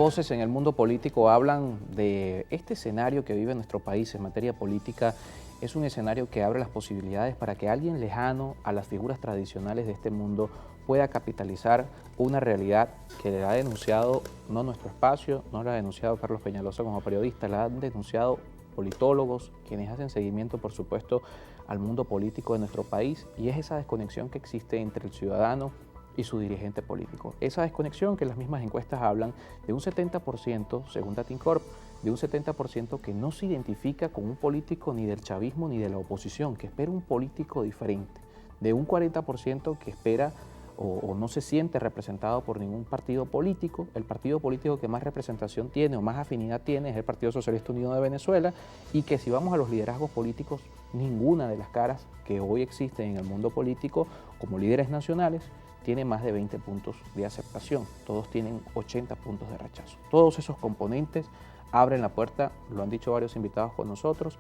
voces en el mundo político hablan de este escenario que vive nuestro país en materia política. Es un escenario que abre las posibilidades para que alguien lejano a las figuras tradicionales de este mundo pueda capitalizar una realidad que le ha denunciado no nuestro espacio, no la ha denunciado Carlos Peñalosa como periodista, la han denunciado politólogos, quienes hacen seguimiento, por supuesto, al mundo político de nuestro país, y es esa desconexión que existe entre el ciudadano y su dirigente político. Esa desconexión que las mismas encuestas hablan de un 70%, según Datincorp, de un 70% que no se identifica con un político ni del chavismo ni de la oposición, que espera un político diferente, de un 40% que espera o no se siente representado por ningún partido político. El partido político que más representación tiene o más afinidad tiene es el Partido Socialista Unido de Venezuela, y que si vamos a los liderazgos políticos, ninguna de las caras que hoy existen en el mundo político como líderes nacionales tiene más de 20 puntos de aceptación, todos tienen 80 puntos de rechazo. Todos esos componentes abren la puerta, lo han dicho varios invitados con nosotros,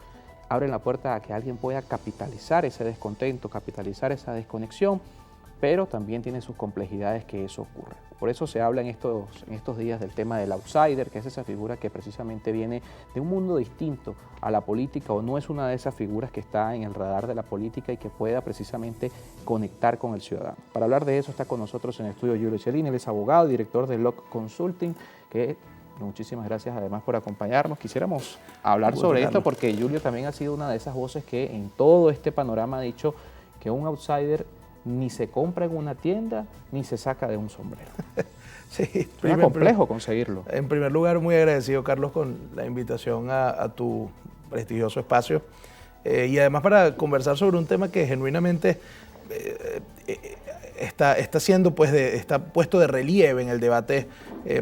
abren la puerta a que alguien pueda capitalizar ese descontento, capitalizar esa desconexión, pero también tiene sus complejidades que eso ocurra. Por eso se habla en estos días del tema del outsider, que es esa figura que precisamente viene de un mundo distinto a la política, o no es una de esas figuras que está en el radar de la política y que pueda precisamente conectar con el ciudadano. Para hablar de eso está con nosotros en el estudio Julio Cellini, él es abogado, director de Locke Consulting, que muchísimas gracias además por acompañarnos. Quisiéramos hablar sobre esto porque Julio también ha sido una de esas voces que en todo este panorama ha dicho que un outsider ni se compra en una tienda, ni se saca de un sombrero. Sí, es complejo conseguirlo. En primer lugar, muy agradecido, Carlos, con la invitación a tu prestigioso espacio. Y además para conversar sobre un tema que genuinamente está siendo, pues, está puesto de relieve en el debate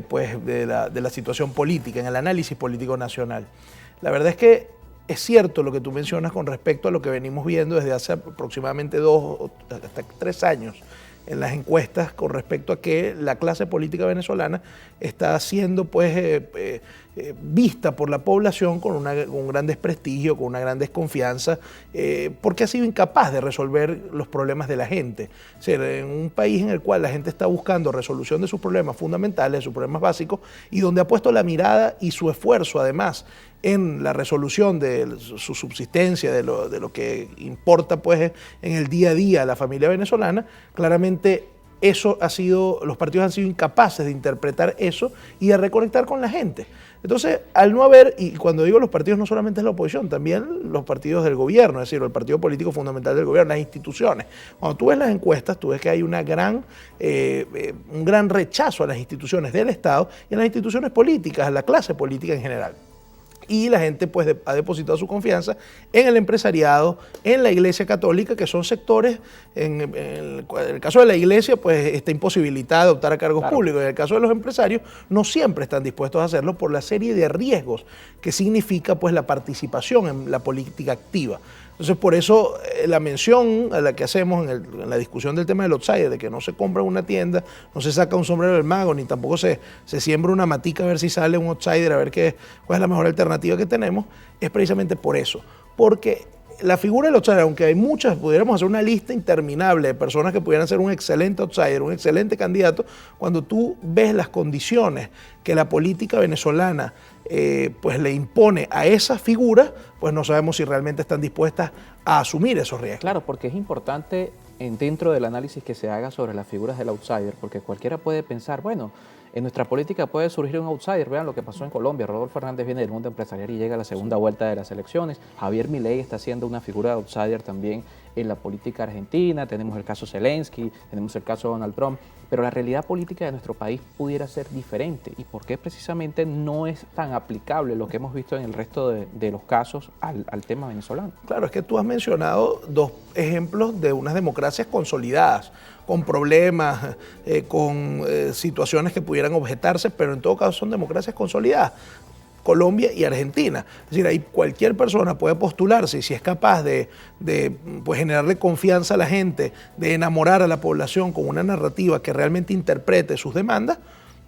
pues, de la situación política, en el análisis político nacional. La verdad es que es cierto lo que tú mencionas con respecto a lo que venimos viendo desde hace aproximadamente 2 hasta 3 años en las encuestas con respecto a que la clase política venezolana está siendo pues, vista por la población con un gran desprestigio, con una gran desconfianza, porque ha sido incapaz de resolver los problemas de la gente. O sea, en un país en el cual la gente está buscando resolución de sus problemas fundamentales, de sus problemas básicos, y donde ha puesto la mirada y su esfuerzo además en la resolución de su subsistencia, de lo que importa pues, en el día a día a la familia venezolana, claramente eso ha sido, los partidos han sido incapaces de interpretar eso y de reconectar con la gente. Entonces, al no haber, y cuando digo los partidos no solamente es la oposición, también los partidos del gobierno, es decir, el partido político fundamental del gobierno, las instituciones. Cuando tú ves las encuestas, tú ves que hay un gran rechazo a las instituciones del Estado y a las instituciones políticas, a la clase política en general. Y la gente pues ha depositado su confianza en el empresariado, en la Iglesia Católica, que son sectores, en el caso de la Iglesia pues está imposibilitada de optar a cargos públicos. En el caso de los empresarios no siempre están dispuestos a hacerlo por la serie de riesgos que significa pues la participación en la política activa. Entonces, por eso la mención a la que hacemos en la discusión del tema del outsider, de que no se compra en una tienda, no se saca un sombrero del mago, ni tampoco se siembra una matica a ver si sale un outsider, a ver cuál es la mejor alternativa que tenemos, es precisamente por eso. Porque la figura del outsider, aunque hay muchas, pudiéramos hacer una lista interminable de personas que pudieran ser un excelente outsider, un excelente candidato, cuando tú ves las condiciones que la política venezolana pues le impone a esas figuras, pues no sabemos si realmente están dispuestas a asumir esos riesgos. Claro, porque es importante dentro del análisis que se haga sobre las figuras del outsider, porque cualquiera puede pensar, bueno, en nuestra política puede surgir un outsider. Vean lo que pasó en Colombia. Rodolfo Hernández viene del mundo empresarial y llega a la segunda vuelta de las elecciones. Javier Milei está siendo una figura de outsider también en la política argentina. Tenemos el caso Zelensky, tenemos el caso Donald Trump. Pero la realidad política de nuestro país pudiera ser diferente. ¿Y por qué precisamente no es tan aplicable lo que hemos visto en el resto de los casos al tema venezolano? Claro, es que tú has mencionado 2 ejemplos de unas democracias consolidadas, con problemas, con situaciones que pudieran objetarse, pero en todo caso son democracias consolidadas. Colombia y Argentina. Es decir, ahí cualquier persona puede postularse y si es capaz de pues, generarle confianza a la gente, de enamorar a la población con una narrativa que realmente interprete sus demandas,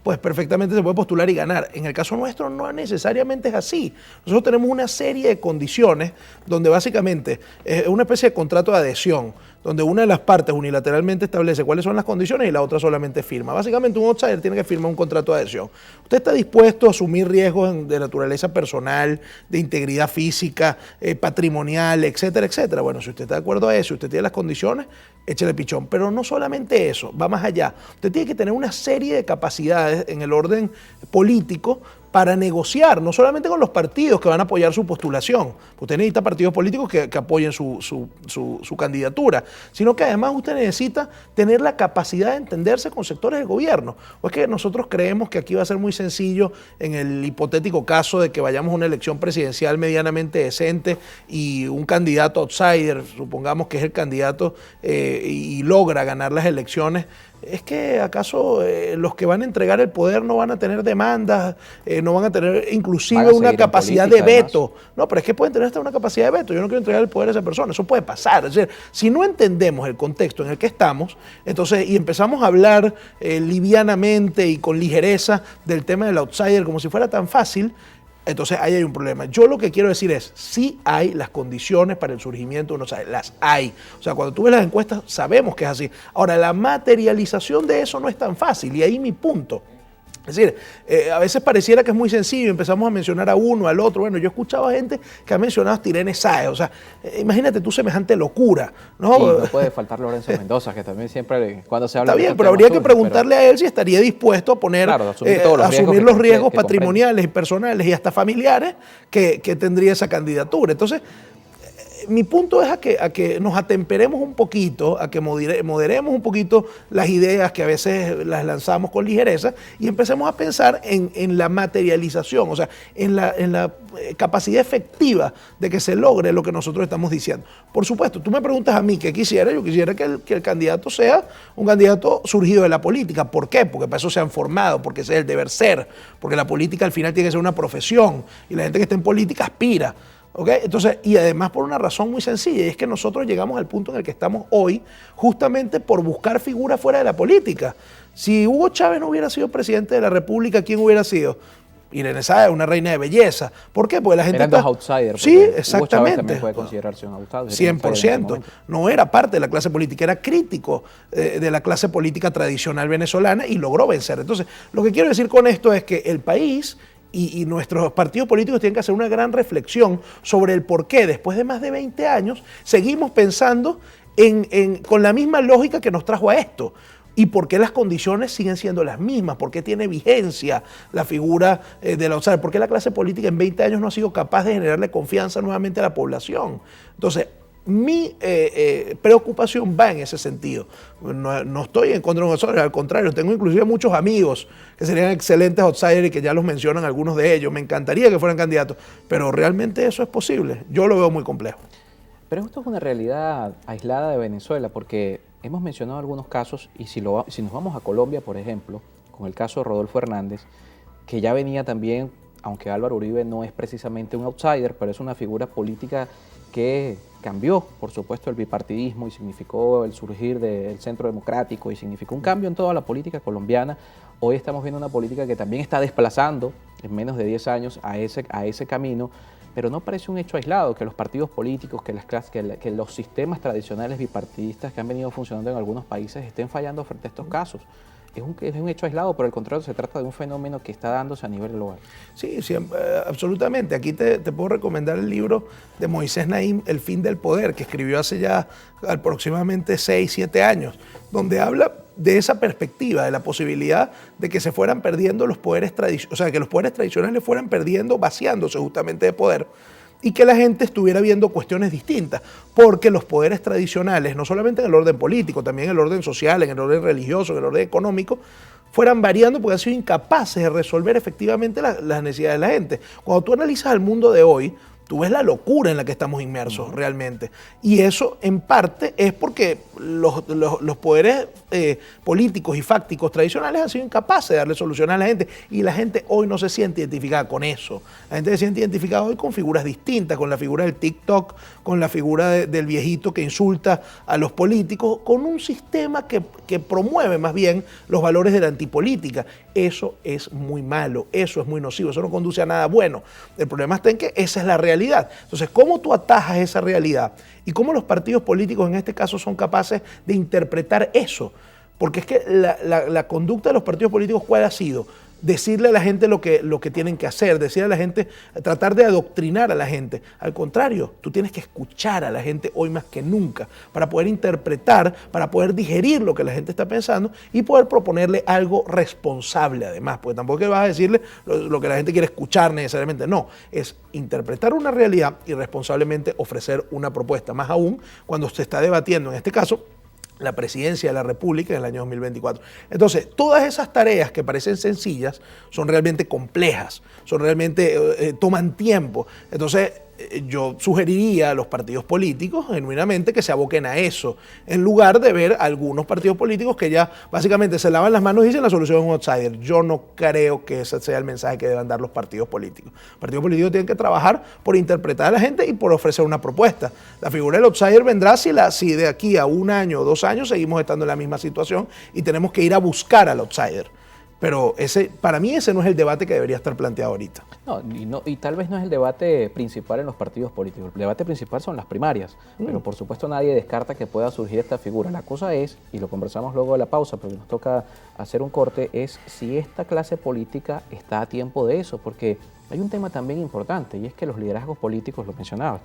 pues perfectamente se puede postular y ganar. En el caso nuestro no necesariamente es así. Nosotros tenemos una serie de condiciones donde básicamente es una especie de contrato de adhesión, donde una de las partes unilateralmente establece cuáles son las condiciones y la otra solamente firma. Básicamente un outsider tiene que firmar un contrato de adhesión. ¿Usted está dispuesto a asumir riesgos de naturaleza personal, de integridad física, patrimonial, etcétera, etcétera? Bueno, si usted está de acuerdo a eso, si usted tiene las condiciones, échele pichón. Pero no solamente eso, va más allá. Usted tiene que tener una serie de capacidades en el orden político para negociar, no solamente con los partidos que van a apoyar su postulación. Usted necesita partidos políticos que apoyen su candidatura, sino que además usted necesita tener la capacidad de entenderse con sectores del gobierno. O es que nosotros creemos que aquí va a ser muy sencillo en el hipotético caso de que vayamos a una elección presidencial medianamente decente y un candidato outsider, supongamos que es el candidato y logra ganar las elecciones. ¿Es que acaso los que van a entregar el poder no van a tener demandas, no van a tener inclusive una capacidad de veto? No, pero es que pueden tener hasta una capacidad de veto. Yo no quiero entregar el poder a esa persona. Eso puede pasar. Es decir, si no entendemos el contexto en el que estamos, entonces, y empezamos a hablar livianamente y con ligereza del tema del outsider como si fuera tan fácil, entonces ahí hay un problema. Yo lo que quiero decir es, sí hay las condiciones para el surgimiento de unos outsider, las hay. O sea, cuando tú ves las encuestas, sabemos que es así. Ahora, la materialización de eso no es tan fácil, y ahí mi punto. Es decir, a veces pareciera que es muy sencillo, empezamos a mencionar a uno, al otro. Bueno, yo he escuchado a gente que ha mencionado a Irene Sáez. O sea, imagínate tú semejante locura, ¿no? Y no puede faltar Lorenzo Mendoza, que también siempre, cuando se habla Está bien, pero habría que preguntarle a él si estaría dispuesto a poner, claro, asumir los riesgos patrimoniales y personales y hasta familiares que tendría esa candidatura. Entonces, mi punto es a que nos atemperemos un poquito, a que moderemos un poquito las ideas que a veces las lanzamos con ligereza y empecemos a pensar en la materialización, o sea, en la capacidad efectiva de que se logre lo que nosotros estamos diciendo. Por supuesto, tú me preguntas a mí qué quisiera, yo quisiera que el candidato sea un candidato surgido de la política. ¿Por qué? Porque para eso se han formado, porque ese es el deber ser, porque la política al final tiene que ser una profesión y la gente que está en política aspira. ¿Okay? Entonces, y además por una razón muy sencilla, y es que nosotros llegamos al punto en el que estamos hoy justamente por buscar figuras fuera de la política. Si Hugo Chávez no hubiera sido presidente de la República, ¿quién hubiera sido? Irene Sáez, una reina de belleza. ¿Por qué? Porque la gente eran dos outsiders. Sí, exactamente. Hugo Chávez también puede considerarse un outsider. 100%. No era parte de la clase política, era crítico de la clase política tradicional venezolana y logró vencer. Entonces, lo que quiero decir con esto es que el país y nuestros partidos políticos tienen que hacer una gran reflexión sobre el por qué después de más de 20 años seguimos pensando con la misma lógica que nos trajo a esto. ¿Y por qué las condiciones siguen siendo las mismas? ¿Por qué tiene vigencia la figura de la outsider? ¿Por qué la clase política en 20 años no ha sido capaz de generarle confianza nuevamente a la población? Entonces, mi preocupación va en ese sentido. No estoy en contra de los outsiders, al contrario, tengo inclusive muchos amigos que serían excelentes outsiders y que ya los mencionan algunos de ellos. Me encantaría que fueran candidatos, pero realmente eso es posible. Yo lo veo muy complejo. Pero esto es una realidad aislada de Venezuela, porque hemos mencionado algunos casos, y si nos vamos a Colombia, por ejemplo, con el caso de Rodolfo Hernández, que ya venía también, aunque Álvaro Uribe no es precisamente un outsider, pero es una figura política que cambió, por supuesto, el bipartidismo y significó el surgir del centro democrático y significó un cambio en toda la política colombiana. Hoy estamos viendo una política que también está desplazando en menos de 10 años a ese camino, pero no parece un hecho aislado que los partidos políticos, que los sistemas tradicionales bipartidistas que han venido funcionando en algunos países estén fallando frente a estos casos. Es un hecho aislado, pero al contrario se trata de un fenómeno que está dándose a nivel global. Sí, absolutamente. Aquí te puedo recomendar el libro de Moisés Naim, El fin del poder, que escribió hace ya aproximadamente 6, 7 años, donde habla de esa perspectiva, de la posibilidad de que se fueran perdiendo los poderes tradicionales, o sea, que los poderes tradicionales fueran perdiendo, vaciándose justamente de poder, y que la gente estuviera viendo cuestiones distintas, porque los poderes tradicionales, no solamente en el orden político, también en el orden social, en el orden religioso, en el orden económico, fueran variando porque han sido incapaces de resolver efectivamente las necesidades de la gente. Cuando tú analizas el mundo de hoy, tú ves la locura en la que estamos inmersos realmente. Y eso en parte es porque los poderes políticos y fácticos tradicionales han sido incapaces de darle soluciones a la gente. Y la gente hoy no se siente identificada con eso. La gente se siente identificada hoy con figuras distintas, con la figura del TikTok, con la figura del viejito que insulta a los políticos, con un sistema que promueve más bien los valores de la antipolítica. Eso es muy malo, eso es muy nocivo, eso no conduce a nada bueno. El problema está en que esa es la realidad realidad. Entonces, ¿cómo tú atajas esa realidad? Y cómo los partidos políticos en este caso son capaces de interpretar eso. Porque es que la conducta de los partidos políticos, ¿cuál ha sido? Decirle a la gente lo que tienen que hacer, decirle a la gente, tratar de adoctrinar a la gente. Al contrario, tú tienes que escuchar a la gente hoy más que nunca para poder interpretar, para poder digerir lo que la gente está pensando y poder proponerle algo responsable además, porque tampoco es que vas a decirle lo que la gente quiere escuchar necesariamente, no, es interpretar una realidad y responsablemente ofrecer una propuesta, más aún cuando se está debatiendo, en este caso, la presidencia de la República en el año 2024. Entonces, todas esas tareas que parecen sencillas son realmente complejas, son realmente, toman tiempo. Entonces, yo sugeriría a los partidos políticos, genuinamente, que se aboquen a eso, en lugar de ver algunos partidos políticos que ya básicamente se lavan las manos y dicen la solución es un outsider. Yo no creo que ese sea el mensaje que deban dar los partidos políticos. Los partidos políticos tienen que trabajar por interpretar a la gente y por ofrecer una propuesta. La figura del outsider vendrá si de aquí a 1 año o 2 años seguimos estando en la misma situación y tenemos que ir a buscar al outsider. Pero para mí ese no es el debate que debería estar planteado ahorita. Y tal vez no es el debate principal en los partidos políticos. El debate principal son las primarias. Pero por supuesto nadie descarta que pueda surgir esta figura. La cosa es, y lo conversamos luego de la pausa, porque nos toca hacer un corte, es si esta clase política está a tiempo de eso. Porque hay un tema también importante, y es que los liderazgos políticos, lo mencionabas,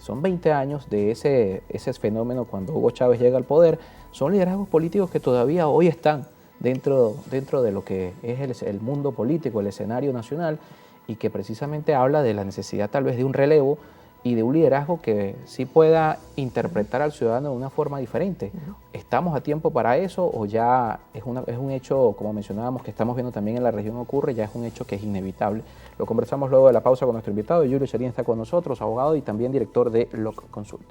son 20 años de ese fenómeno cuando Hugo Chávez llega al poder. Son liderazgos políticos que todavía hoy están dentro de lo que es el mundo político, el escenario nacional, y que precisamente habla de la necesidad tal vez de un relevo y de un liderazgo que sí pueda interpretar al ciudadano de una forma diferente. ¿Estamos a tiempo para eso o ya es un hecho, como mencionábamos, que estamos viendo también en la región ocurre, ya es un hecho que es inevitable? Lo conversamos luego de la pausa con nuestro invitado. Julio Cherín está con nosotros, abogado y también director de LOC Consult.